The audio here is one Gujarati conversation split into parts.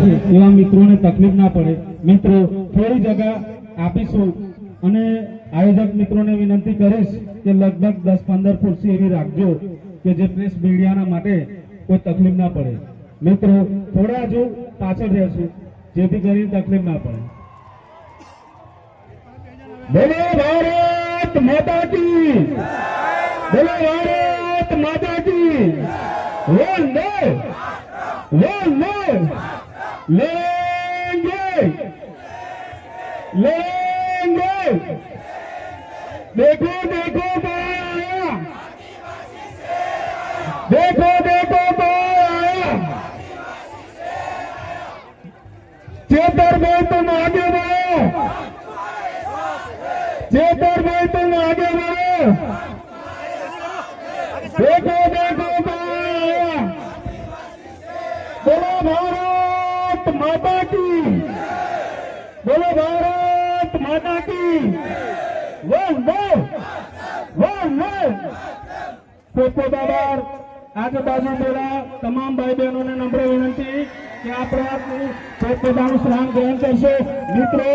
છે એવા મિત્રોને તકલીફ ના પડે મિત્રો થોડી જગ્યા આપીશું અને આયોજક મિત્રોને વિનંતી કરીશ કે લગભગ 10-15 ખુરશી એવી રાખજો કે જે પ્રેસ મીડિયાના માટે કોઈ તકલીફ ના પડે મિત્રો થોડા હજુ પાછળ રહેશું જેથી કરીને તકલીફ ના પડે બોલો ભારત માતા કી બોલો ભારત માતા કી વંદે वंदे लेंगे लेंगे देखो देखो आया देखो देखो आया चेतर भाई तुम आगे बढ़ो चेतर भाई तुम आगे बढ़ो देखो देखो आया बोलो भारत माता की बोलो भारत माता की वंदे वंदे પોતપોતાવાર આજુબાજુ બોલા તમામ ભાઈ બહેનોને નમ્ર વિનંતી કે આપણે પોતપોતાનું સ્થાન ગ્રહણ કરશો મિત્રો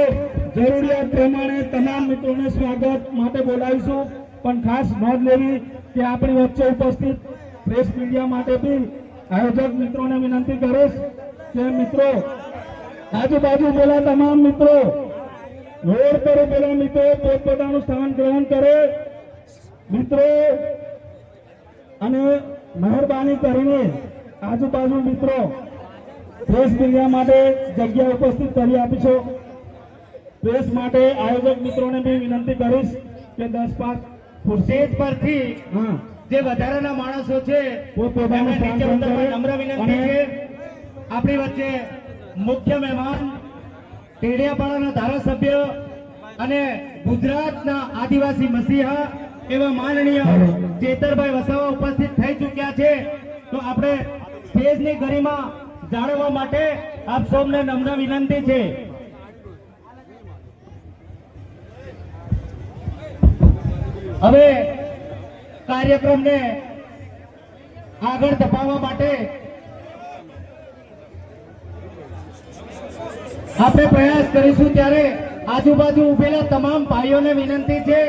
જરૂરિયાત પ્રમાણે તમામ મિત્રોને સ્વાગત માટે બોલાવીશું પણ ખાસ નોંધ લેવી કે આપણી વચ્ચે ઉપસ્થિત પ્રેસ મીડિયા માટે બી આયોજક મિત્રોને વિનંતી કરીશ કે મિત્રો આજુબાજુ બોલા તમામ મિત્રો રોડ પર ઉભેલા મિત્રો પોતપોતાનું સ્થાન ગ્રહણ કરે મિત્રો અને મહેરબાની કરીને આજુબાજુ મિત્રો પ્રેસ મીડિયા માટે જગ્યા ઉપસ્થિત કરી આપીશો પ્રેસ માટે આયોજક મિત્રોને બી વિનંતી કરીશ કે 10-5 ખુરશી પરથી જે વધારાના માણસો છે પોતપોતાનું સ્થાન ગ્રહણ કરે નમ્ર વિનંતી છે આપણી વચ્ચે મુખ્ય મહેમાન ટેડિયાપાડાના ધારાસભ્ય અને ગુજરાતના આદિવાસી મસીહા એવા માનનીય ચેતરભાઈ વસાવા ઉપસ્થિત થઈ ચૂક્યા છે તો આપણે સ્ટેજની ગરિમા જાળવવા માટે આપ સૌને નમ્ર વિનંતી છે હવે કાર્યક્રમને આગળ ધપાવવા માટે આપણે પ્રયાસ કરીશું ત્યારે આજુબાજુ ઉભેલા તમામ ભાઈઓને વિનંતી છે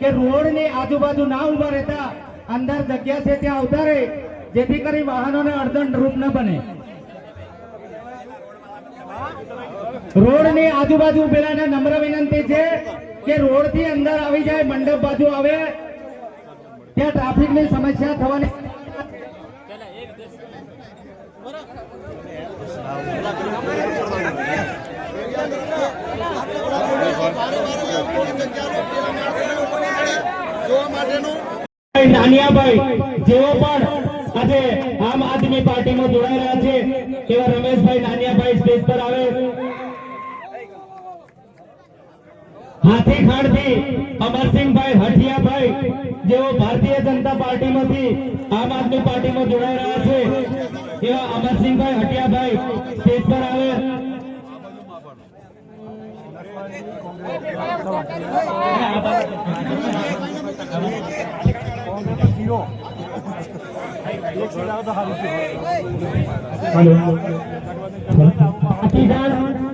કે રોડની આજુબાજુ ના ઉભા રહેતા અંદર જગ્યા છે ત્યાં આવતા રહે જેથી કરી વાહનોને અડચણરૂપ ન બને રોડની આજુબાજુ ઉભેલાને નમ્ર વિનંતી છે કે રોડથી અંદર આવી જાય મંડપ બાજુ આવે ત્યાં ટ્રાફિકની સમસ્યા થવાની નાનિયાભાઈ જેઓ પણ આજે આમ આદમી પાર્ટીમાં જોડાઈ રહ્યા છે એવા રમેશભાઈ નાનિયાભાઈ સ્ટેજ પર આવે હાથીખાડથી અમરસિંહભાઈ હઠિયાભાઈ જેઓ ભારતીય જનતા પાર્ટીમાંથી આમ આદમી પાર્ટીમાં જોડાઈ રહ્યા છે એવા અમરસિંહભાઈ હઠિયાભાઈ સ્ટેજ પર આવે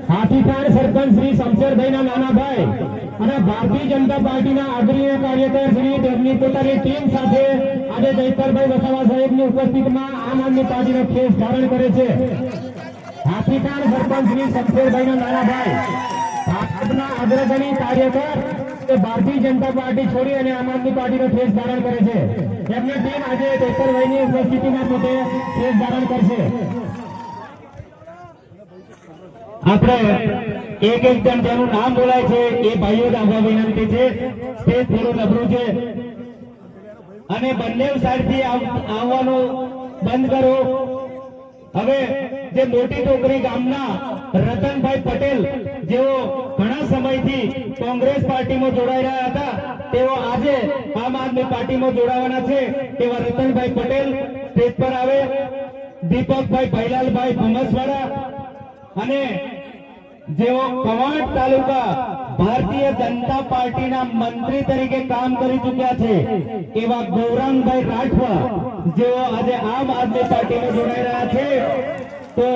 હાથીખાડ સરપંચ શ્રી શમશેરભાઈના નાના ભાઈ અને ભારતીય જનતા પાર્ટીના અગ્રણી કાર્યકર શ્રી તેમની પોતાની ટીમ સાથે આજે ચૈતરભાઈ વસાવા સાહેબની ઉપસ્થિતિમાં આમ આદમી પાર્ટીનો ખેસ ધારણ કરે છે હાથીખાડ સરપંચ શ્રી શમશેરભાઈના નાના ભાઈ ભાજપના અગ્રણી કાર્યકર ભારતીય જનતા પાર્ટી છોડી અને આમ આદમી પાર્ટીનો ખેસ ધારણ કરે છે એમની ટીમ આજે ચૈતરભાઈની ઉપસ્થિતિમાં પોતે ખેસ ધારણ કરશે આપણે એક જણ જેનું નામ બોલાય છે એ ભાઈઓ આવવા વિનંતી છે સ્ટેજ થોડું નબળું છે અને બંને સાઈડથી આવવાનું બંધ કરો હવે જે મોટી ટોકરી ગામના રતનભાઈ પટેલ જેઓ ઘણા સમયથી કોંગ્રેસ પાર્ટીમાં જોડાઈ રહ્યા હતા તેઓ આજે આમ આદમી પાર્ટીમાં જોડાવાના છે તેવા રતનભાઈ પટેલ સ્ટેજ પર આવે દીપકભાઈ ભૈલાલભાઈ ભમસવાડા અને જેઓ કવાંટ તાલુકા ભારતીય જનતા પાર્ટીના મંત્રી તરીકે કામ કરી ચૂક્યા છે એવા ગૌરાંગભાઈ રાઠવા જેઓ આજે આમ આદમી પાર્ટીમાં જોડાઈ રહ્યા છે તો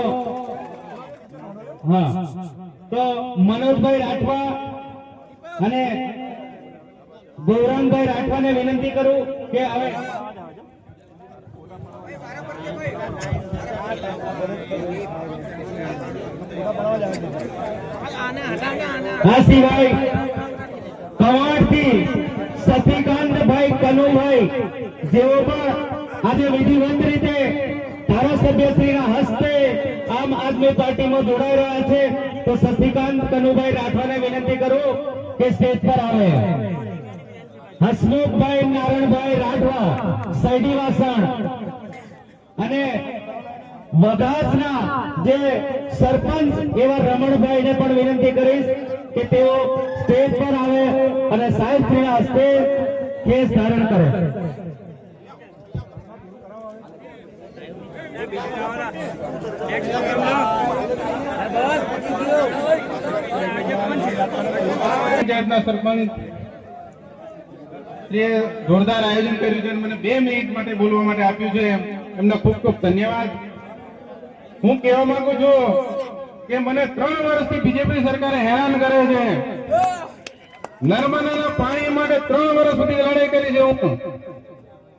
હા, તો મનોજભાઈ રાઠવા અને ગૌરાંગભાઈ રાઠવાને વિનંતી કરું કે હવે આ સિવાય કવાડથી સફીકાંતભાઈ કનુભાઈ જેઓ પણ આજે વિધિવંત રીતે ધારાસભ્યશ્રીના હસ્તે આમ આદમી પાર્ટીમાં જોડાઈ રહ્યા છે, તો સફીકાંત કનુભાઈ રાઠવાને વિનંતી કરું કે સ્ટેજ પર આવે. હસમુખભાઈ નારણભાઈ રાઠવા સૈડી વાસણ અને વઘાસના જે સરપંચ એવા રમણભાઈને પણ વિનંતી કરીશ કે તેઓ સ્ટેજ પર આવે અને સાહેબશ્રીના હસ્તે કેસ ધારણ કરે. પંચાયતના સરપંચ જોરદાર આયોજન કર્યું છે અને મને 2 મિનિટ માટે બોલવા માટે આપ્યું છે, એમને ખૂબ ખૂબ ધન્યવાદ. હું કહેવા માંગુ છું કે મને 3 વર્ષથી બીજેપી સરકારે હેરાન કરે છે. નર્મદાના પાણી માટે 3 વર્ષ સુધી લડાઈ કરી છે હું,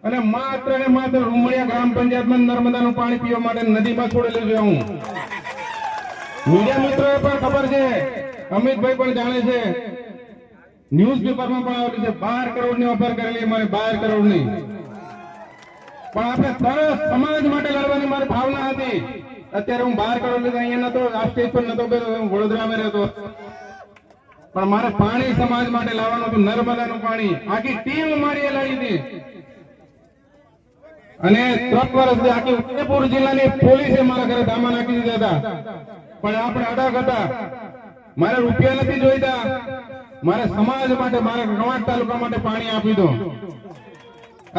અને માત્ર ને માત્ર રૂમડિયા ગ્રામ પંચાયતમાં નર્મદાનું પાણી પીવા માટે નદીમાં છોડેલું છે હું. મીડિયા મિત્રોએ પણ ખબર છે, અમિતભાઈ પણ જાણે છે, ન્યૂઝપેપરમાં પણ આવેલું છે. 12 કરોડની ઓફર કરેલી મારે, 12 કરોડની. પણ આપણે સરસ સમાજ માટે લડવાની મારી ભાવના હતી. અત્યારે હું 12 કરોડ લીધા અહીંયા નતો, આ સ્ટેજ પર નતો બેઠો, હું વડોદરામાં રહેતો, પણ મારે પાણી સમાજ માટે લાવવાનું હતું, નર્મદાનું પાણી. આખી ટીમ મારી લડી હતી અને 3 વર્ષથી આખી ઉદયપુર જિલ્લાની પોલીસે મારા ઘરે ધામા નાખી દીધા હતા. પણ આપણે અડગ હતા, મારે રૂપિયા નથી જોઈતા, મારે સમાજ માટે, મારે કવાંટ તાલુકા માટે પાણી આપી દો.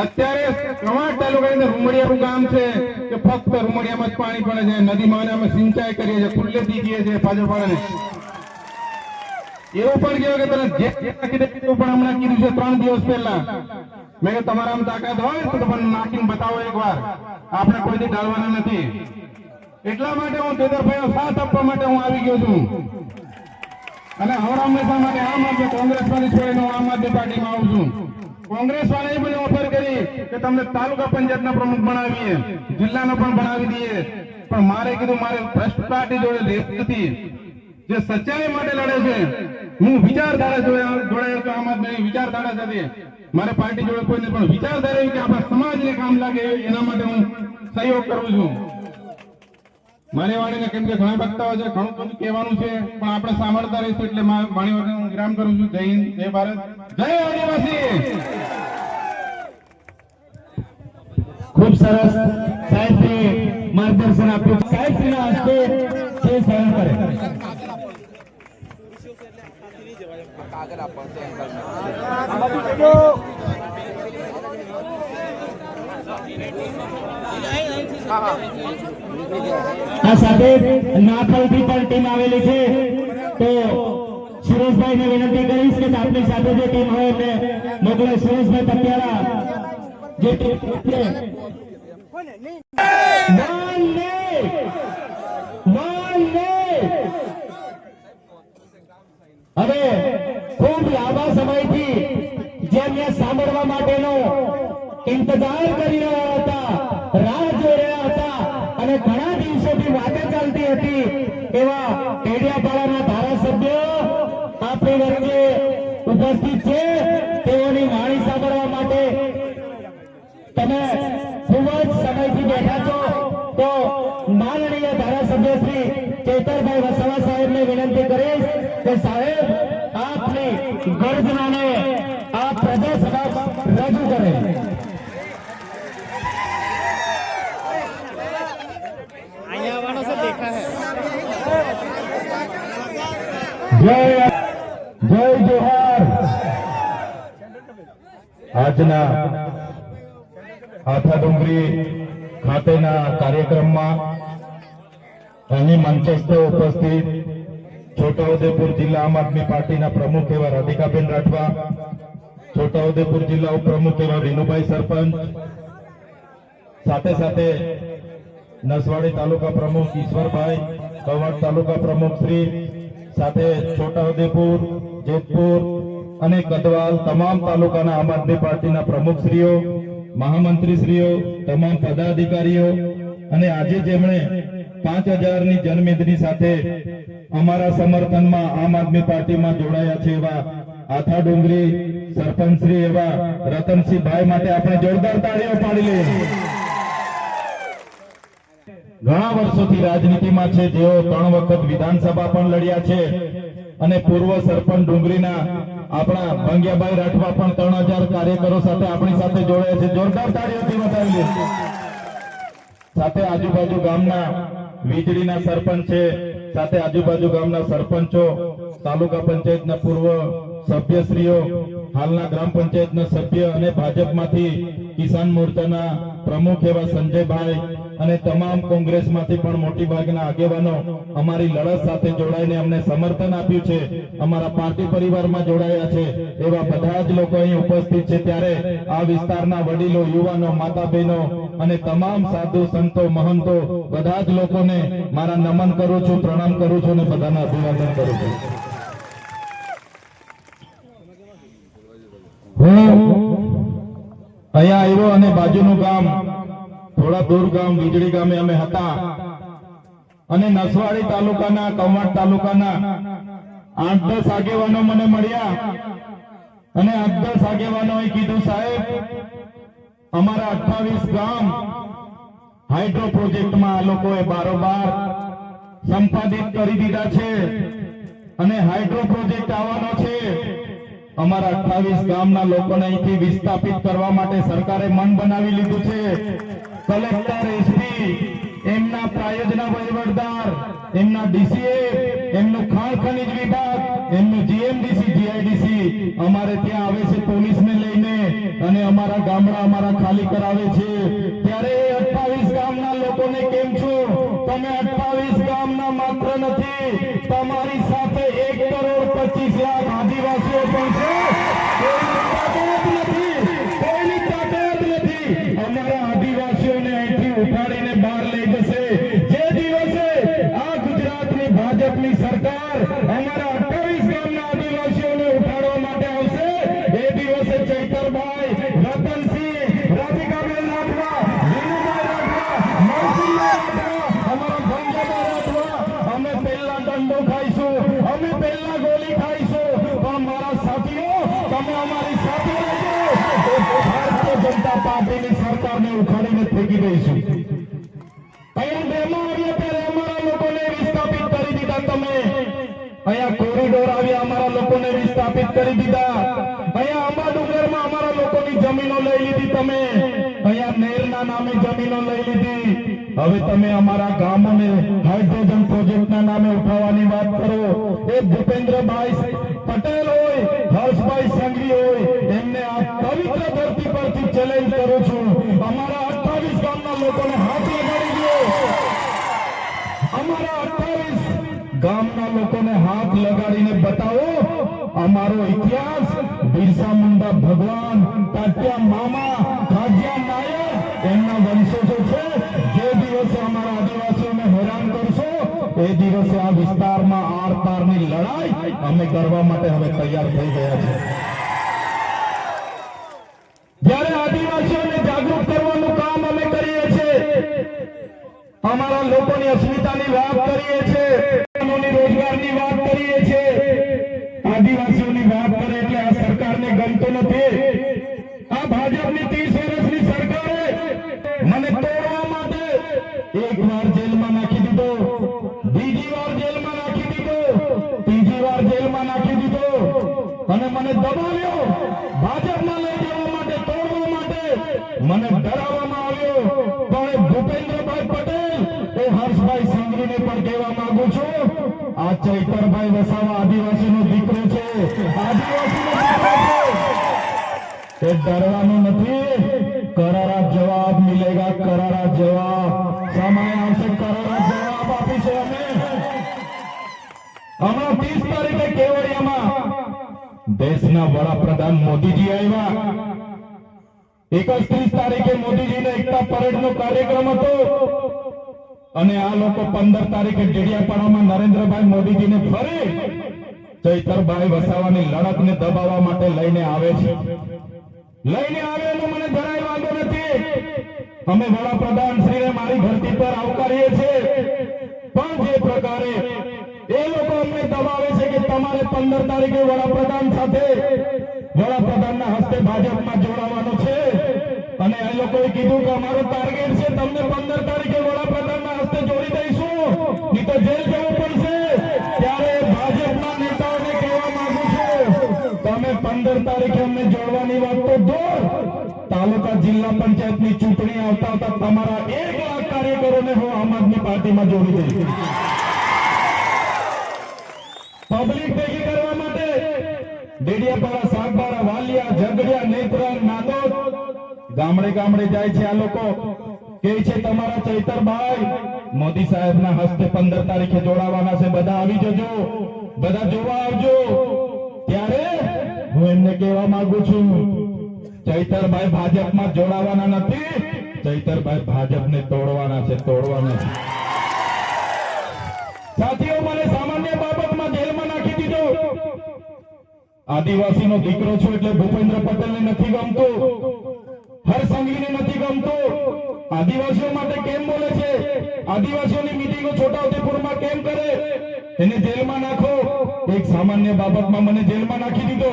અત્યારે કવાંટ તાલુકાની અંદર રૂમડિયાનું ગામ છે કે ફક્ત રૂમડિયામાં જ પાણી પડે છે. નદીમાં અમે સિંચાઈ કરીએ છીએ, ખુલ્લેથી કહીએ છીએ પાછળવાળાને. એવું પણ કહેવાય કે તને જે નાખી દે, પણ હમણાં કીધું છે 3 દિવસ પહેલા, મેં કે તમારામાં તાકાત હોય તો તમને નાખીને બતાવો એકવાર, આપણે કોઈથી ડાળવાના નથી. એટલા માટે હું તેતરભાઈનો સાથ આપવા માટે હું આવી ગયો છું. અને હવડા હંમેશા માટે આમ આદમી કોંગ્રેસમાંથી છોડીને હું આમ આદમી પાર્ટીમાં આવું છું. કોંગ્રેસ વાળાએ મને ઓફર કરી કે તમને તાલુકા પંચાયતના પ્રમુખ બનાવીએ, જિલ્લાનો પણ બનાવી દઈએ, પણ મારે કીધું મારે ભ્રષ્ટ પાર્ટી જોડે લેવું નથી. જે સચ્ચાઈ માટે લડે છે, હું વિચારધારા જોડાયો છું, આમ આદમી વિચારધારા સાથે મારે પાર્ટી જોડે કોઈ નહીં, પણ વિચારધારા એવી કે આપણા સમાજને કામ લાગે એના માટે હું સહયોગ કરું છું. મારી વાણીને કેમ કે ઘણા વક્તાઓ છે, ઘણું બધું કહેવાનું છે, પણ આપણે સાંભળતા રહીશું, એટલે વાણી વગર હું વિરામ કરું છું. જય હિન્દ, જય ભારત, જય આદિવાસી. ખૂબ સરસ સાહેબશ્રીએ માર્ગદર્શન આપ્યું. સાહેબશ્રીના હસ્તે કેસ ધારણ કરે. આ સાથે નાફલથી પણ ટીમ આવેલી છે, તો સુરેશભાઈને વિનંતી કરીશ કે આપણી સાથે જે ટીમ હોય એમને મોકલે. સુરેશભાઈ પટિયાળા જે ટીમ છે, હવે ખૂબ લાંબા સમયથી જેમને સાંભળવા માટેનો ઇંતજાર કરી રહ્યા હતા, રાહ જોઈ રહ્યા હતા, અને ઘણા દિવસોથી વાતો ચાલતી હતી, એવા ડેડિયાપાડાના ધારાસભ્ય આપણી વચ્ચે ઉપસ્થિત છે. તેઓની વાણી સાંભળવા માટે તમે ખૂબ જ સમયથી બેઠા છો, તો માનનીય ધારાસભ્ય શ્રી ચેતરભાઈ વસાવા સાહેબને વિનંતી કરીશ કે સાહેબ આપની ગર્જનાને આ પ્રજા સમક્ષ રજૂ કરે. જય જય જોહાર. આજના હાથા ડુંગરી ખાતેના કાર્યક્રમમાં અહીં મંચસ્થ ઉપસ્થિત છોટાઉદેપુર જિલ્લા આમ આદમી પાર્ટીના પ્રમુખ એવા રાધિકાબેન રાઠવા, છોટાઉદેપુર જિલ્લા ઉપપ્રમુખ એવા વિનુભાઈ સરપંચ, સાથે સાથે નસવાડી તાલુકા પ્રમુખ ઈશ્વરભાઈ, કવાડ તાલુકા પ્રમુખ શ્રી સાથે છોટાઉદેપુર, જેતપુર અને કદવાલ તમામ તાલુકાના આમ આદમી પાર્ટીના પ્રમુખશ્રીઓ, મહામંત્રીશ્રીઓ, તમામ પદાધિકારીઓ અને આજે જેમણે 5000ની જનમેદની સાથે અમારા સમર્થનમાં આમ આદમી પાર્ટીમાં જોડાયા છે એવા આથા ડુંગરી સરપંચ શ્રી એવા રતનસિંહભાઈ માટે આપણે જોરદાર તાળીઓ પાડી લઈએ. ઘણા વર્ષોથી રાજનીતિમાં છે, જેઓ 3 વખત વિધાનસભા પણ લડ્યા છે અને પૂર્વ સરપંચ ડુંગરીના આપણા ભંગ્યાભાઈ રાઠવા પણ 3000 કાર્યકરો સાથે આપણી સાથે જોડાયા છે. જોરદાર તાળીઓથી વધાવી લે. સાથે આજુબાજુ ગામના વીજળીના સરપંચ છે, સાથે આજુબાજુ ગામના સરપંચો, તાલુકા પંચાયતના પૂર્વ સભ્યશ્રીઓ, હાલના ગ્રામ પંચાયતના સભ્ય અને ભાજપમાંથી કિસાન મોરચાના પ્રમુખ એવા સંજયભાઈ અને તમામ કોંગ્રેસમાંથી પણ મોટી ભાગના આગેવાનો અમારી લડત સાથે જોડાઈને અમને સમર્થન આપ્યું છે, અમારા પાર્ટી પરિવારમાં જોડાયા છે એવા બધા જ લોકો અહીં ઉપસ્થિત છે. ત્યારે આ વિસ્તારના વડીલો, યુવાનો, માતા બહેનો અને તમામ સાધુ સંતો, મહંતો બધા જ લોકોને મારા નમન કરું છું, પ્રણામ કરું છું અને બધાને અભિવાદન કરું છું. હું અહીંયા આવ્યો અને બાજુનું ગામ, થોડા દૂર ગામ વીજળી ગામે અમે હતા અને નસવાડી તાલુકાના, કવાડ તાલુકાના 8-10 આગેવાનો મને મળ્યા અને 8-10 આગેવાનોએ કીધું, સાહેબ અમારા 28 ગામ હાઇડ્રો પ્રોજેક્ટમાં આ લોકોએ બારોબાર સંપાદિત કરી દીધા છે અને હાઇડ્રો પ્રોજેક્ટ આવવાનો છે. અમારા 28 ગામના લોકોને અહીંથી વિસ્થાપિત કરવા માટે સરકારે મન બનાવી લીધું છે. કલેક્ટર, એસપી, એમના પ્રાયોજના વહીવટદાર, એમના ડીસીએ, એમનું ખાણ ખનીજ વિભાગ, એમનું જીએમડીસી, જીઆઈડીસી અમારે ત્યાં આવે છે પોલીસને લઈને અને અમારા ગામડા અમારા ખાલી કરાવે છે. ત્યારે 28 ગામના લોકોને કેમ છો? તમે 28 ગામના માત્ર નથી, તમારી સાથે 1,25,00,000 આદિવાસીઓ પણ છે. કોઈની તાકાત નથી, કોઈની તાકાત નથી. અમારા આદિવાસીઓને અહીંથી ઉઠાડીને બહાર લઈ જશે. જે દિવસે આ ગુજરાતની ભાજપની સરકાર અમારા 28 ગામના આદિવાસીઓને ઉઠાડવા માટે આવશે, એ દિવસે ચૈતરભાઈ, રતનસિંહ, રાધિકાબેન રાઠવા, વિનુભાઈ રાઠવા, મનસુખભાઈ રાઠવા, અમારા ભંગાભાઈ રાઠવા, અમે પહેલા દંડો ખાઈશું, અમે પહેલા ગોળી ખાઈશું. પણ મારા સાથીઓ, તમે અમારી સાથે રહેજો, તો ભારતીય જનતા પાર્ટીની સરકારને ઉખાડીને ફેંકી દઈશું. અહીંયા ડેમો આવ્યા ત્યારે અમારા લોકોને વિસ્થાપિત કરી દીધા તમે. અહીંયા કોરિડોર આવ્યા, અમારા લોકોને વિસ્થાપિત કરી દીધા. અહીંયા આંબા ડુંગરમાં અમારા લોકોની જમીનો લઈ લીધી તમે. અહીંયા નેરના નામે જમીનો લઈ લીધી. હવે તમે અમારા ગામોને હાઇડ્રોજન પ્રોજેક્ટના નામે ઉઠાવવાની વાત કરો. એ ભૂપેન્દ્રભાઈ પટેલ હોય, હર્ષભાઈ સંઘવી હોય, એમને આ પવિત્ર ધરતી પરથી ચેલેન્જ કરું છું, અમારા 28 ગામના લોકોને હાથ લગાડી દો. અમારા 28 ગામના લોકોને હાથ લગાડીને બતાવો અમારો ઇતિહાસ. બિરસા મુંડા ભગવાન, તાત્યા મામા, ખાજિયા નાયક એમના વંશજો છે. જે દિવસે અમારા આદિવાસીઓને હેરાન કરશો, એ દિવસે આ વિસ્તારમાં આર પારની લડાઈ અમે કરવા માટે હવે તૈયાર થઈ ગયા છે. જ્યારે આદિવાસીઓને જાગૃત કરવાનું કામ અમે કરીએ છીએ, અમારા લોકોની અસ્મિતાની વાત કરીએ છીએ, રોજગારની વાત કરીએ છીએ, આદિવાસીઓની વાત કરે એટલે આ સરકારને ગમતો નથી. આ ભાજપની 30 વર્ષની સરકારે મને તોડવા માટે એક વાર જેલમાં નાખી દીધો, બીજી વાર જેલમાં નાખી દીધો, ત્રીજી વાર જેલમાં નાખી દીધો અને મને દબાવ્યો. ભાજપમાં લઈ જવા માટે, તોડવા માટે મને ડરાવવામાં આવ્યો. પણ ભૂપેન્દ્રભાઈ પટેલ, એ હર્ષભાઈ સંઘવીને પણ કહેવા માંગુ છું, આ ચૈતરભાઈ વસાવા આદિવાસીનો દીકરો છે, આદિવાસીનો દીકરો છે. એ ડરવાનું નથી. કરારા જવાબ મિલેગા, કરારા જવાબ. સમય આવશે, કરારા જવાબ આપીશું અમે. હમણાં 30 તારીખે કેવડિયામાં દેશના વડાપ્રધાન મોદીજી આવ્યા. 31 તારીખે મોદીજીનો એકતા પરેડનો કાર્યક્રમ હતો. અને આ લોકો 15 તારીખે ડેડિયાપાડામાં નરેન્દ્રભાઈ મોદીજીને ફરી ચૈતરભાઈ વસાવાની લડતને દબાવવા માટે લઈને આવે છે. લઈને આવે એનો મને જરાય વાંધો નથી. અમે વડાપ્રધાન શ્રીને મારી ધરતી પર આવકારીએ છીએ, પણ જે પ્રકારે એ લોકો અમને દબાવે છે કે તમારે 15 તારીખે વડાપ્રધાન સાથે વડાપ્રધાનના હસ્તે ભાજપમાં જોડાવાનું છે, અને એ લોકોએ કીધું કે અમારો ટાર્ગેટ છે તમને 15 તારીખે વડાપ્રધાનના હસ્તે જોડી દઈશું, નહીં તો જેલ જવું પડશે. ત્યારે ભાજપના નેતાઓને કહેવા માંગુ છું, તમે 15 તારીખે અમને જોડવાની વાત તો દૂર, તાલુકા જિલ્લા પંચાયતની ચૂંટણી આવતા તમારા 1 લાખ કાર્યકરોને હું આમ આદમી પાર્ટીમાં જોડી દઈશ. પબ્લિક ભેગી કરવા માટે ડેડિયાપાડા, સાગબારા, વાલિયા, ઝઘડિયા, નેત્રંગ, નાદોદ ગામડે ગામડે જાય છે. આ લોકો કહે છે તમારા ચૈતરભાઈ મોદી સાહેબના હસ્તે 15 તારીખે જોડાવાના છે, બધા આવી જજો, બધા જોવા આવજો. ત્યારે હું એમને કહેવા માંગુ છું, ચૈતરભાઈ ભાજપમાં જોડાવાના નથી, ચૈતરભાઈ ભાજપને તોડવાના છે, તોડવાના છે. સાથીઓ, મને સામાન્ય બાબતમાં જેલમાં નાખી દીધો. આદિવાસીનો દીકરો છું એટલે ભૂપેન્દ્ર પટેલને નથી ગમતું, હરસંઘવીને નથી ગમતું. આદિવાસીઓ માટે કેમ બોલે છે? આદિવાસીઓની મીટિંગો છોટાઉદેપુરમાં કેમ કરે? એને જેલમાં નાખો. એક સામાન્ય બાબતમાં મને જેલમાં નાખી દીધો.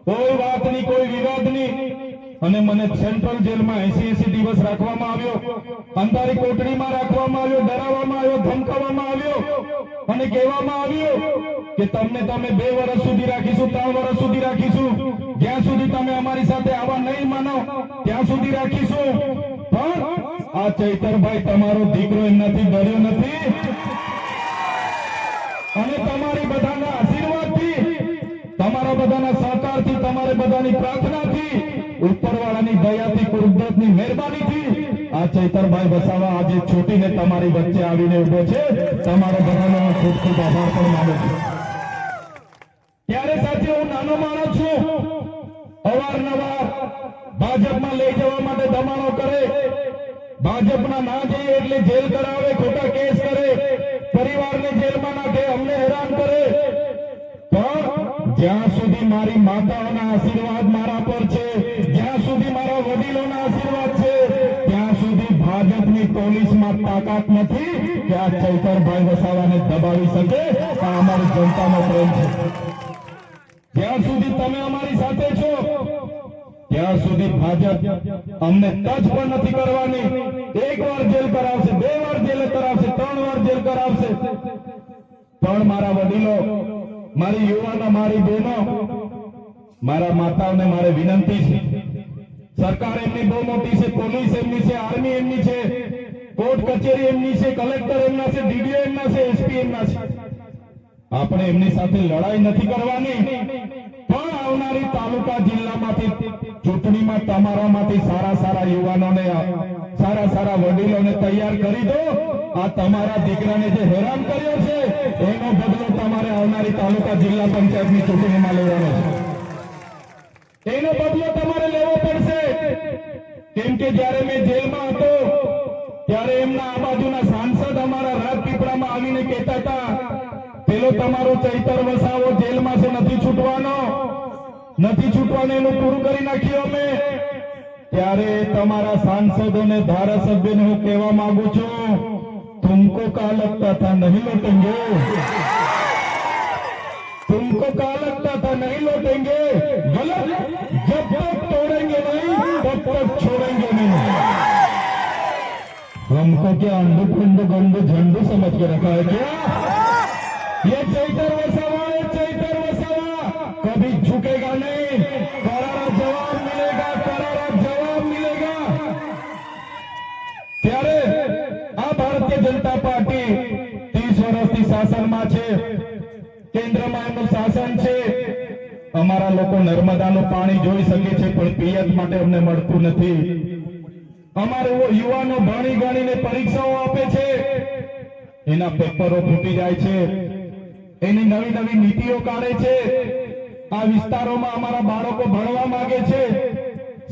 કોઈ વાત નહીં, કોઈ વિવાદ નહીં, અને મને સેન્ટ્રલ જેલમાં 80 દિવસ રાખવામાં આવ્યો, અંધારી કોટડીમાં રાખવામાં આવ્યો, ડરાવવામાં આવ્યો, ધમકાવવામાં આવ્યો, અને કહેવામાં આવ્યું કે તમને તમે 2 વર્ષ સુધી રાખીશું, 3 વર્ષ સુધી રાખીશું, જ્યાં સુધી તમે અમારી સાથે આવા નહીં માનો ત્યાં સુધી રાખીશું. પણ આ ચૈતરભાઈ તમારો દીકરો એમનાથી ડર્યો નથી, અને તમારી બધાના આશીર્વાદથી, તમારા બધાના સહકારથી, તમારે બધાની પ્રાર્થનાથી, ઉપરવાળાની દયાથી, કુદરતની મહેરબાનીથી આ ચૈતરભાઈ વસાવા આજે છૂટીને તમારી વચ્ચે આવીને ઉભો છે. તમારો બધાનો હું ખૂબ ખૂબ આભાર પણ માનું છું. ત્યારે સાથે હું નાનો માણસ છું, અવારનવાર ભાજપમાં લઈ જવા માટે દબાણો કરે, ભાજપના ના જઈએ એટલે જેલ કરાવે, ખોટા કેસ કરે, પરિવારને જેલમાં નાખે, અમને હેરાન કરે. પણ જ્યાં સુધી મારી માતાઓના આશીર્વાદ મારા પર છે, જ્યાં સુધી મારા વડીલોના આશીર્વાદ છે, ત્યાં સુધી ભાજપની પોલીસમાં તાકાત નથી કે આ ચૈતરભાઈ વસાવાને દબાવી શકે. આ અમારી જનતાનો પ્રેમ છે. જ્યાં સુધી તમે અમારી સાથે છો ત્યાં સુધી ભાજપ અમને ટચ પણ નથી કરવાની. 1 વાર જેલ કરાવશે, 2 વાર જેલ કરાવશે, 3 વાર જેલ કરાવશે. પણ મારા વડીલો, મારી યુવાનો, મારી બહેનો, મારા માતાઓને મારે વિનંતી છે, સરકાર એમની બહુ મોટી છે, પોલીસ એમની છે, આર્મી એમની છે, કોર્ટ કચેરી એમની છે, કલેક્ટર એમના છે, ડીડીઓ એમના છે, એસપી એમના છે. આપણે એમની સાથે લડાઈ નથી કરવાની, પણ આવનારી તાલુકા જિલ્લામાંથી ચૂંટણીમાં તમારામાંથી સારા સારા યુવાનોને, સારા સારા વડીલોને તૈયાર કરી દો. આ તમારા દીકરાને જે હેરાન કર્યો છે એનો બદલો તમારે આવનારી તાલુકા જિલ્લા પંચાયતની ચૂંટણીમાં લેવાનો છે. એનો બદલો તમારે લેવો પડશે. કેમ કે જ્યારે મેં જેલમાં હતો ત્યારે એમના આ બાજુના સાંસદ અમારા રાજપીપળામાં આવીને કહેતા હતા, પેલો તમારો ચૈતર વસાવો જેલમાં છે, નથી છૂટવાનો, નથી છૂટવાનો, એનું પૂરું કરી નાખ્યું અમે. ત્યારે તમારા સાંસદોને, ધારાસભ્યોને હું કહેવા માંગુ છું, तुमको क्या लगता था नहीं लौटेंगे, तुमको क्या लगता था नहीं लौटेंगे, गलत. जब तक तोड़ेंगे नहीं तब तक छोड़ेंगे नहीं. हमको क्या अंडू पिंडू गंडू झंडू समझ के रखा है क्या? ये चैतर वसावा कभी झुकेगा नहीं. करारा जवाब मिलेगा, करारा जवाब मिलेगा. ત્યારે આ ભારતીય જનતા પાર્ટી 30 વર્ષથી શાસનમાં છે, કેન્દ્રમાં એમનું શાસન છે. અમારા લોકો નર્મદાનું પાણી જોઈ શકે છે પણ પિયત માટે અમને મળતું નથી. અમારે યુવાનો ભણી ગણીને પરીક્ષાઓ આપે છે, એના પેપરો ફૂટી જાય છે, એની નવી નવી નીતિઓ કાઢે છે. આ વિસ્તારોમાં અમારા બાળકો ભણવા માંગે છે,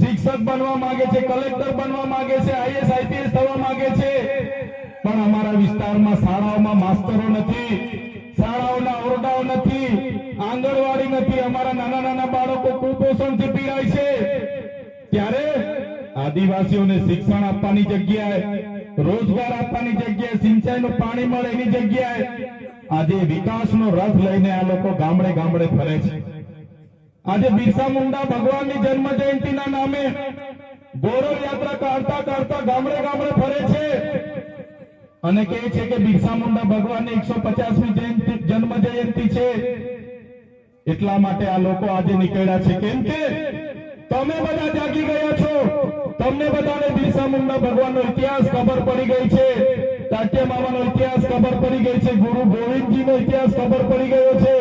શિક્ષક બનવા માંગે છે, કલેક્ટર બનવા માંગે છે, આઈએસ આઈપીએસ થવા માંગે છે, પણ અમારા વિસ્તારમાં શાળાઓમાં માસ્તરો નથી, શાળાઓના ઓરડાઓ નથી, આંગણવાડી નથી, અમારા નાના નાના બાળકો કુપોષણથી પીડાય છે. ત્યારે આદિવાસીઓને શિક્ષણ આપવાની જગ્યાએ, રોજગાર આપવાની જગ્યાએ, સિંચાઈનું પાણી મળે એની જગ્યાએ આજે વિકાસનો રથ લઈને આ લોકો ગામડે ગામડે ફરે છે. આજે બિરસા મુંડા ભગવાનની જન્મ જયંતિના નામે ગૌરવ યાત્રા કાઢતા કાઢતા ગામડે ગામડે ફરે છે અને કહે છે કે બિરસા મુંડા ભગવાનની 150મી જન્મ જયંતિ છે. એટલા માટે આ લોકો આજે નીકળ્યા છે, કેમ કે તમે બધા જાગી ગયા છો. તમને બધાને બિરસા મુંડા ભગવાનનો ઇતિહાસ ખબર પડી ગઈ છે, તાત્યા મામાનો ઇતિહાસ ખબર પડી ગઈ છે, ગુરુ ગોવિંદજીનો ઇતિહાસ ખબર પડી ગયો છે.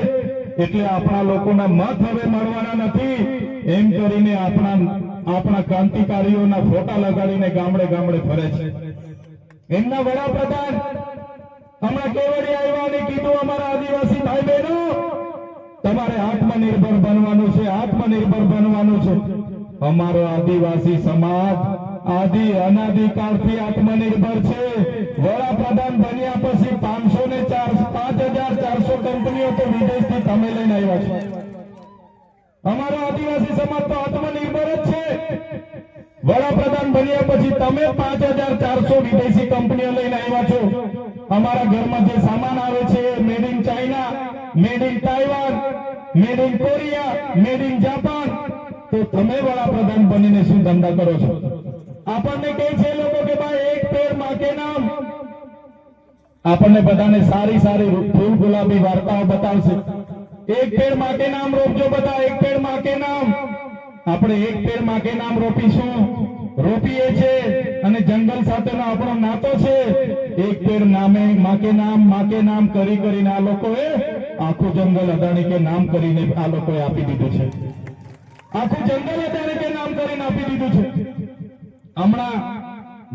એટલે આપણા લોકોના મત હવે મળવાના નથી એમ કરીને આપણા ક્રાંતિકારીઓના ફોટા લગાડીને ગામડે ગામડે ફરે છે. એમના વડાપ્રધાન હમણાં કેવડિયા આવ્યા અને કીધું, અમારા આદિવાસી ભાઈ બહેનો તમારે આત્મનિર્ભર બનવાનું છે, આત્મનિર્ભર બનવાનું છે. અમારો આદિવાસી સમાજ અનાદિકાળથી આત્મનિર્ભર છે. વડાપ્રધાન બન્યા પછી 5400 કંપનીઓ તો વિદેશથી તમે લઈને આવ્યા છો. અમારો આદિવાસી સમાજ તો આત્મનિર્ભર જ છે. વડાપ્રધાન બન્યા પછી તમે 5400 વિદેશી કંપનીઓ લઈને આવ્યા છો. અમારા ઘરમાં જે સામાન આવે છે made in China, made in Taiwan, made in Korea, made in Japan, તો તમે વડાપ્રધાન બનીને શું ધંધા કરો છો? આપણને કહે છે લોકો કે ભાઈ એક પેડ માં કે નામ, આપણને બધાને સારી સારી ફૂલ ગુલાબી વાર્તાઓ બતાવશે. એક પેડ માં કે નામ રોપજો બધા, એક પેડ માં કે નામ. આપણે એક પેડ માં કે નામ રોપીએ છે અને જંગલ સાથેનો આપણો નાતો છે. એક પેડ નામે માં કે નામ કરી કરીને આ લોકોએ આખું જંગલ અદાણી કે નામ કરીને આ લોકોએ આપી દીધું છે. આખું જંગલ અદાણી કે નામ કરીને આપી દીધું છે. હમણાં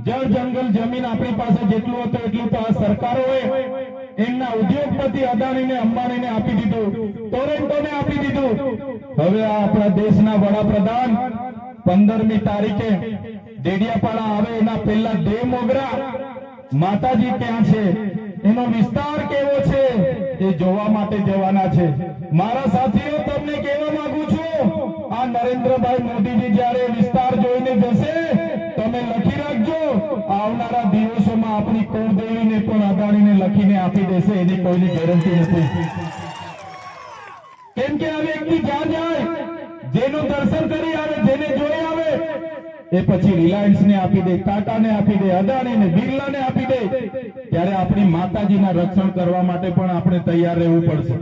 જળ જંગલ જમીન આપણી પાસે જેટલું હતું એટલું તો આ સરકારોએ એમના ઉદ્યોગપતિ અદાણીને અંબાણીને આપી દીધું, ટોરેન્ટોને આપી દીધું. હવે આ આપણા દેશના વડાપ્રધાન 15મી તારીખે ડેડિયાપાડા આવે એના પહેલા દેવ મોગરા માતાજી ત્યાં છે, એનો વિસ્તાર કેવો છે એ જોવા માટે જવાના છે. મારા સાથીઓ તમને કહેવા માંગુ છું, આ નરેન્દ્રભાઈ મોદીજી જ્યારે વિસ્તાર જોઈને જશે તમે લખી રાખજો, આવનારા દિવસોમાં આપણી કુળદેવીને પણ અદાણીને લખીને આપી દેશે, એની કોઈની ગેરંટી નથી. કેમ કે આ વ્યક્તિ જ્યાં જાય, જેનું દર્શન કરી આવે, જેને જોઈ આવે, એ પછી રિલાયન્સ ને આપી દે, ટાટા ને આપી દે, અદાણી ને, બિરલા ને આપી દે. ત્યારે આપણી માતાજીના રક્ષણ કરવા માટે પણ આપણે તૈયાર રહેવું પડશે.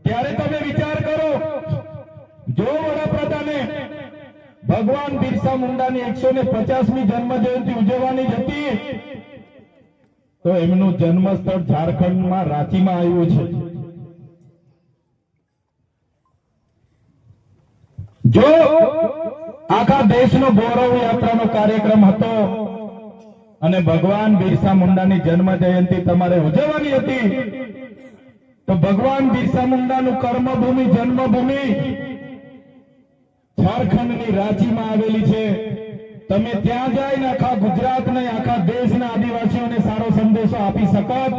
ત્યારે તમે વિચાર કરો, જો વડાપ્રધાને ભગવાન બિરસા મુંડાની 150મી જન્મ જયંતિ ઉજવવાની હતી તો એમનું જન્મસ્થળ ઝારખંડમાં રાંચીમાં આવ્યું છે. જો આખા દેશનો ગૌરવ યાત્રાનો કાર્યક્રમ હતો અને ભગવાન બિરસા મુંડાની જન્મ જયંતિ તમારે ઉજવવાની હતી તો ભગવાન બિરસા મુંડાનું કર્મભૂમિ, જન્મભૂમિ ઝારખંડની રાંચીમાં આવેલી છે. તમે ત્યાં જઈને આખા ગુજરાતને, આખા દેશના આદિવાસીઓને સારો સંદેશો આપી શકત.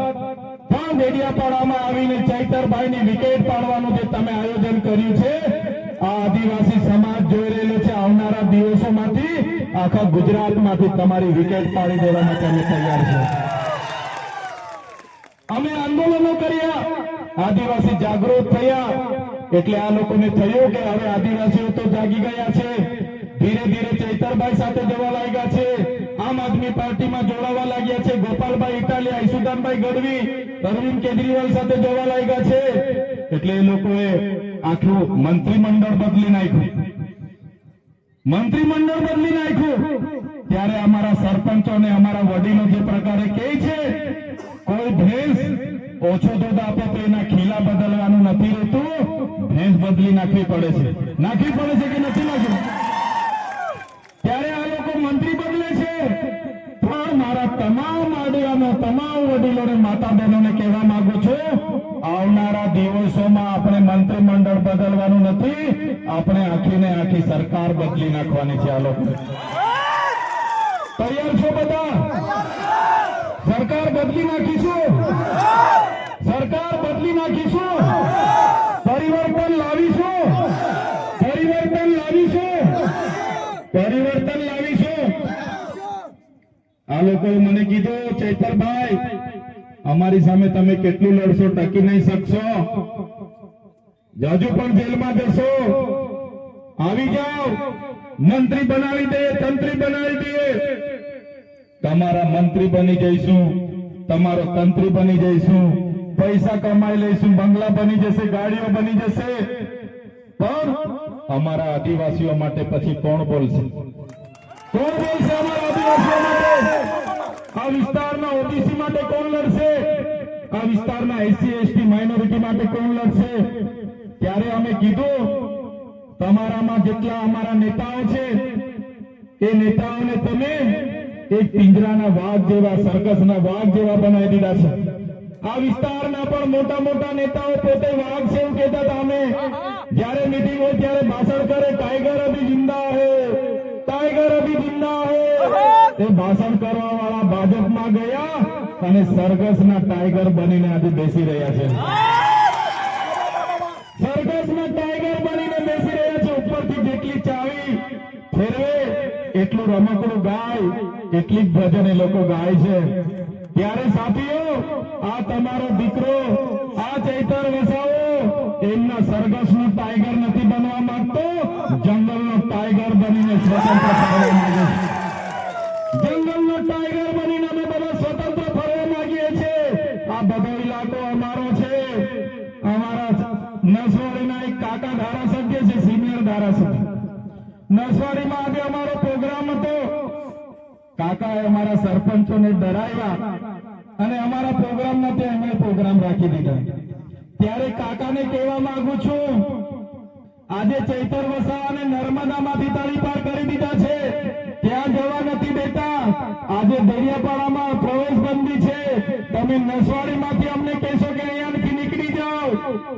પણ ડેડિયાપાડામાં આવીને ચૈતરભાઈની વિકેટ પાડવાનું જે તમે આયોજન કર્યું છે, આ આદિવાસી સમાજ જોઈ રહેલો છે. આવનારા દિવસોમાંથી આખા ગુજરાતમાંથી તમારી વિકેટ પાડી દેવા માટે અમે તૈયાર છે. અમે આંદોલનો કર્યા, આદિવાસી જાગૃત થયા, એટલે આ લોકોને થયું કે હવે આદિવાસીઓ તો જાગી ગયા છે. ધીરે ધીરે ચૈતરભાઈ સાથે જવા લાગ્યા છે, આમ આદમી પાર્ટીમાં જોડાવા લાગ્યા છે, ગોપાલભાઈ ઇટાલિયા, ઈસુદાનભાઈ ગઢવી, અરવિંદ કેજરીવાલ સાથે જવા લાગ્યા છે. એટલે એ લોકોએ આખું મંત્રીમંડળ બદલી નાખ્યું. ત્યારે અમારા સરપંચો અને અમારા વડીલો જે પ્રકારે કહે છે, કોઈ ભેંસ ઓછું દૂધ આપે તો એના ખીલા બદલવાનું નથી રહેતું, ભેંસ બદલી નાખવી પડે છે કે નથી નાખવી? ત્યારે આ લોકો મંત્રી બદલે છે. પણ મારા તમામ આગેવાનો, તમામ વડીલોને, માતા બહેનોને કહેવા માંગુ છું, આવનારા દિવસોમાં આપણે મંત્રીમંડળ બદલવાનું નથી, આપણે આખી સરકાર બદલી નાખવાની છે. આ લોકો તૈયાર છો બધા? સરકાર બદલી નાખીશું, સરકાર બદલી નાખીશું, પરિવર્તન લાવીશું, પરિવર્તન લાવીશું, પરિવર્તન લાવીશું. આ લોકોએ મને કીધું, ચૈતરભાઈ અમારી સામે તમે કેટલું લડશો, ટકી નહીં શકશો, હજુ પણ જેલમાં જશો, આવી જાઓ, મંત્રી બનાવી દે, તંત્રી બનાવી દે. તમારા મંત્રી બની જઈશું, તમારો તંત્રી બની જઈશું, પૈસા કમાઈ લઈશું, બંગલા બની જશે, ગાડીઓ બની જશે. પણ અમારા આદિવાસીઓ માટે પછી કોણ બોલશે? કોણ બોલશે અમારા આદિવાસીઓ માટે? આ વિસ્તારના ઓબીસી માટે કોણ લડશે? આ વિસ્તારના એસસી એસટી માઇનોરિટી માટે કોણ લડશે? ત્યારે અમે કીધું, તમારામાં જેટલા અમારા નેતાઓ છે એ નેતાઓને તમે એક પિંજરાના વાઘ જેવા, સર્કસના વાઘ જેવા બનાવી દીધા છે. આ વિસ્તારના પણ મોટા મોટા નેતાઓ પોતે વાઘ છે એવું કહેતા હતા. અમે જ્યારે મીટિંગ હોય ત્યારે ભાષણ કરે, ટાઈગર અભી જિંદા હે, ટાઈગર અભી જિંદા હે. એ ભાષણ કરવા વાળા ભાજપમાં ગયા અને સરઘસના ટાઈગર બનીને આજે બેસી રહ્યા છે. સરઘસના ટાઈગર બનીને બેસી રહ્યા છે. ઉપરથી જેટલી ચાવી ફેરવે એટલું રમકડું ગાય, એટલી જ ભજન એ લોકો ગાય છે. ત્યારે સાથીઓ, આ તમારો દીકરો, આ ચૈતર વસાવો એમના સરઘસનું ટાઈગર નથી બનવા માંગતો, જંગલનો ટાઈગર બનીને સ્વતંત્ર ફરવા માંગે છે. જંગલનો ટાઈગર બનીને અમે બધા સ્વતંત્ર ફરવા માંગીએ છીએ. આ બધો ઇલાકો અમારો છે. અમારા નસવાડીના એક કાકા ધારાસભ્ય છે, સિનિયર ધારાસભ્ય. નસવાડીમાં આજે અમારો પ્રોગ્રામ હતો. કાકાએ અમારા સરપંચોને ડરાવ્યા અને અમારા પ્રોગ્રામમાં તે અમે પ્રોગ્રામ રાખી દીધા. ત્યારે કાકાને કહેવા માંગુ છું, આજે ચૈતર વસાવાને નર્મદામાંથી તળીપાર કરી દીધા છે, ત્યાં જવા નથી દેતા. આજે દરિયાપાડામાં પ્રવેશ બંધી છે. તમે નસવાડીમાંથી અમને કહેશો કે અહીંયાથી નીકળી જાઓ,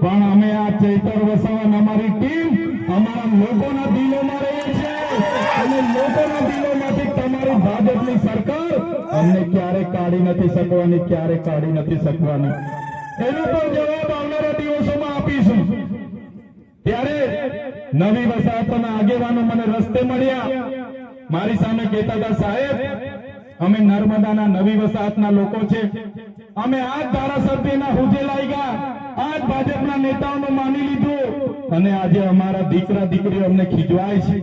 પણ અમે આ ચૈતર વસાવા અમારી ટીમ અમારા લોકોના દિલોમાં રહે છે અને લોકોના દિલોમાંથી તમારી ભાજપની સરકાર અમને ક્યારે કાઢી નથી શકવાની, ક્યારે કાઢી નથી શકવાની. એનો પણ જવાબ આવનારા દિવસોમાં આપીશું. ત્યારે નવી વસાહતોના આગેવાનો મને રસ્તે મળ્યા. મારી સામે કહેતા હતા, સાહેબ અમે નર્મદાના નવી વસાહતના લોકો છે, અમે આ ધારાસભ્યના હુજે લાગ્યા, આ જ ભાજપના નેતાઓનું માની લીધું અને આજે અમારા દીકરા દીકરીઓ અમને ખીજવાય છે,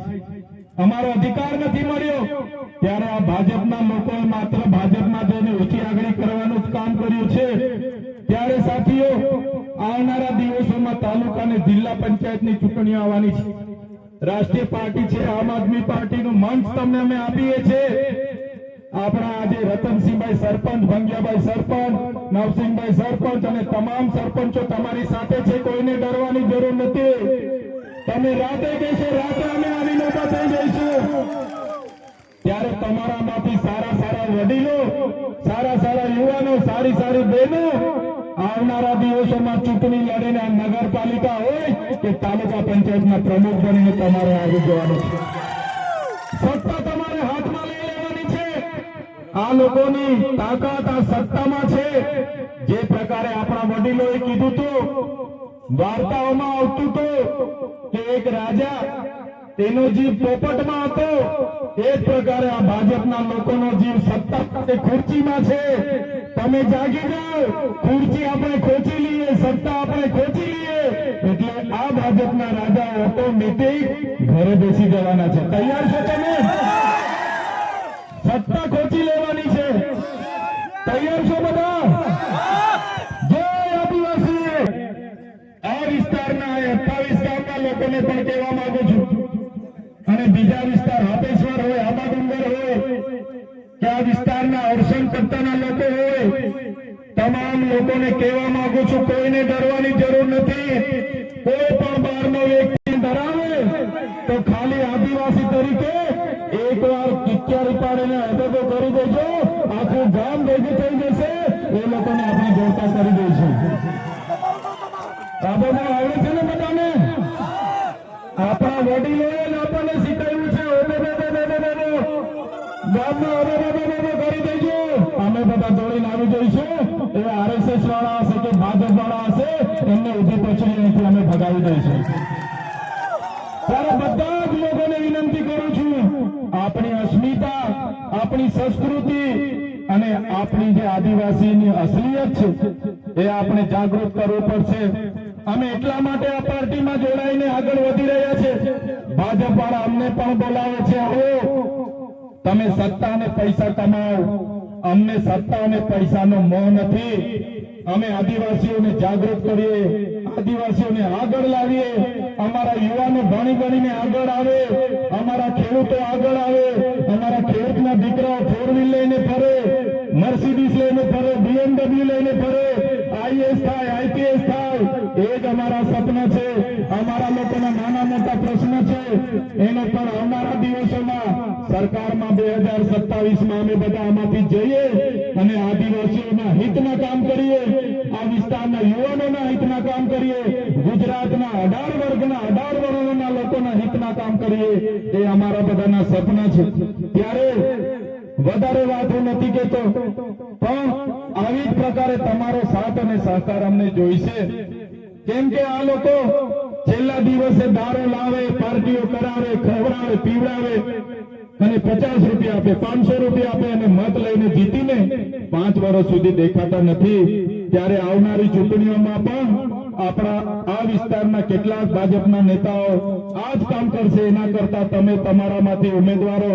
અમારો અધિકાર નથી મળ્યો. ત્યારે આ ભાજપના લોકોએ માત્ર ભાજપમાં જઈને ઊંચી આગળ કરવાનું જ કામ કર્યું છે. ત્યારે સાથીઓ, આવનારા દિવસોમાં તાલુકા અને જિલ્લા પંચાયતની ચૂંટણીઓ આવવાની છે. રાષ્ટ્રીય પાર્ટી છે આમ આદમી પાર્ટીનું મંચ તમને અમે આપીએ છીએ. આપણા આજે રતનસિંહભાઈ સરપંચ, ભંગિયાભાઈ સરપંચ, નવસિંહભાઈ સરપંચ અને તમામ સરપંચો તમારી સાથે છે. કોઈને ડરવાની જરૂર નથી. તમે રાતે કહેશો, રાતે અમે આવીને ઉભા થઈ જઈશું. ત્યારે તમારામાંથી સારા સારા વડીલો, સારા સારા યુવાનો, સારી સારી બહેનો આવનારા દિવસોમાં ચૂંટણી લડીને નગરપાલિકા હોય કે તાલુકા પંચાયતના પ્રમુખ બનીને તમારે આગળ જવાનું છે. સત્તા તમારે હાથમાં લઈ લેવાની છે. આ લોકોની તાકાત આ સત્તામાં છે. જે પ્રકારે આપણા વડીલોએ કીધું હતું, વાર્તાઓમાં આવતું હતું કે એક રાજા, તેનો જીવ પોપટમાં હતો, એ જ પ્રકારે આ ભાજપના લોકોનો જીવ સત્તા કે ખુરચીમાં છે. તમે જાગી જાઓ, ખુરચી આપણે ખોચી લઈએ, સત્તા આપણે ખોચી લઈએ એટલે આ ભાજપના રાજા ઓટોમેટિક ઘરે બેસી જવાના છે. તૈયાર છો તમે? સત્તા ખોચી લેવાની છે. તૈયાર છો બધા? જય આદિવાસી. આ વિસ્તારના 28 ગામના લોકોને પણ કહેવા માંગુ છું, અને બીજા વિસ્તાર હાપેશ્વર હોય, આંબા ડુંગર હોય કે આ વિસ્તારના અરસન પટ્ટાના લોકો હોય, તમામ લોકોને કહેવા માંગુ છું, કોઈને ડરવાની જરૂર નથી. કોઈ પણ બહારનો વ્યક્તિ ડરાવે તો ખાલી આદિવાસી તરીકે એકવાર કિક્યારી પાડીને અદબો કરી દેજો, આખું ગામ ભેગું થઈ જશે, એ લોકોને આપણે જોડતા કરી દઈશું. આ બધું આવડે છે ને બધાને? આપણા વડીલોએ આપણને શીખવ્યું છે, ગામમાં કરી દેજો. અમે અમે બધા દોડીને આવી જઈશું, એ આરએસએસ વાળા હશે કે ભાજપ વાળા હશે, એમને ઊભી પછડી અહીંથી અમે ભગાવી દઈશું. ત્યારે બધા જ લોકોને વિનંતી કરું છું, આપણી અસ્મિતા, આપણી સંસ્કૃતિ અને આપણી જે આદિવાસીની અસલિયત છે એ આપણે જાગૃત કરવું પડશે. અમે એટલા માટે આ પાર્ટીમાં જોડાઈને આગળ વધી રહ્યા છે. ભાજપ વાળા અમને પણ બોલાવે છે, આવો તમે સત્તા અને પૈસા કમાઓ, અમને સત્તા અને પૈસાનો મોહ નથી. અમે આદિવાસીઓને જાગૃત કરીએ, આદિવાસીઓને આગળ લાવીએ, અમારા યુવાનો ભણી ગણીને આગળ આવે, અમારા ખેડૂતો આગળ આવે, અમારા ખેડૂતના દીકરાઓ ફોર વ્હીલ લઈને ફરે, મર્સિડીઝ લઈને ફરે, BMW લઈને ફરે, આઈએસ થાય, આઈપીએસ થાય, એ જ અમારા સપના છે. અમારા લોકોના નાના મોટા પ્રશ્ન છે, એને પણ આવનારા દિવસોમાં સરકારમાં 2027માં અમે બધા આમાંથી જઈએ અને આદિવાસીઓના હિતના કામ કરીએ, આ વિસ્તારના યુવાનોના હિતના કામ કરીએ, ગુજરાતના 18 વર્ગના 18 વર્ગોના લોકોના હિતના કામ કરીએ. એ અમારા બધાના સપના છે. ત્યારે વધારે વાત હું નથી કહેતો, પણ આવી જ પ્રકારે તમારો સાથ અને સહકાર અમને જોઈશે. કેમ કે આ લોકો છેલ્લા દિવસે દારૂ લાવે, પાર્ટીઓ કરાવે, ખવડાવે, પીવડાવે અને 50 રૂપિયા આપે, 500 રૂપિયા આપે અને મત લઈને જીતીને 5 વર્ષ સુધી દેખાતા નથી. ત્યારે આવનારી ચૂંટણીઓમાં પણ આપણા આ વિસ્તારના કેટલાક ભાજપના નેતાઓ આ જ કામ કરશે. એના કરતા તમે તમારામાંથી ઉમેદવારો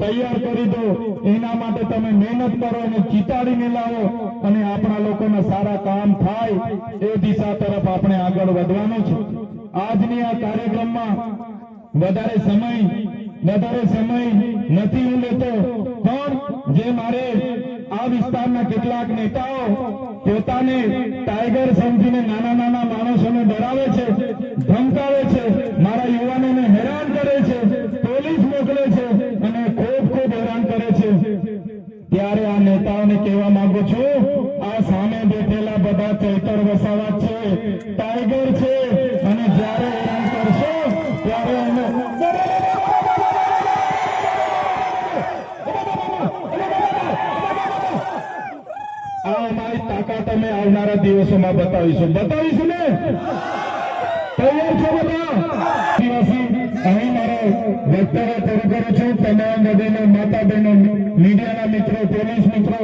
તૈયાર કરી દો, એના માટે તમે મહેનત કરો અને જીતાડીને લાવો અને આપણા લોકોના સારા કામ થાય એ દિશા તરફ આપણે આગળ વધવાનું છે. આજની આ કાર્યક્રમમાં વધારે સમય નથી હું લેતો, પણ જે મારે આ વિસ્તારના કેટલાક નેતાઓ પોતાને ટાઈગર સમજીને નાના નાના માણસોને ડરાવે છે, ધમકાવે છે, મારા યુવાનોને હેરાન કરે છે, પોલીસ મોકલે છે અને ખૂબ હેરાન કરે છે. ત્યારે આ નેતાઓને કહેવા માંગુ છું, આ સામે બેઠેલા બધા ચૈતર વસાવા છે, ટાઈગર છે, અને જ્યારે હેરાન કરશો ત્યારે અમે આ અમારી તાકાત અમે આવનારા દિવસોમાં બતાવીશું ને. તૈયાર છો બધા? આદિવાસી અહીં મારો વક્તવ્ય પૂરું કરું છું. તમામ બહેનો, માતા બહેનો, મીડિયાના મિત્રો, પોલીસ મિત્રો,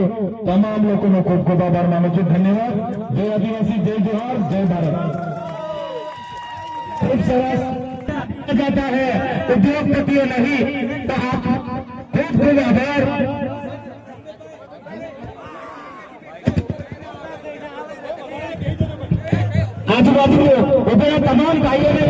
તમામ લોકોનો ખૂબ ખૂબ આભાર માનું છું. ધન્યવાદ. જય આદિવાસી, જય જોહાર, જય ભારત. ખૂબ સરસ जाता है उद्योगपतियों नहीं, तो आप खूब आभार. આજુબાજુ ઉભેલા તમામ ભાઈઓને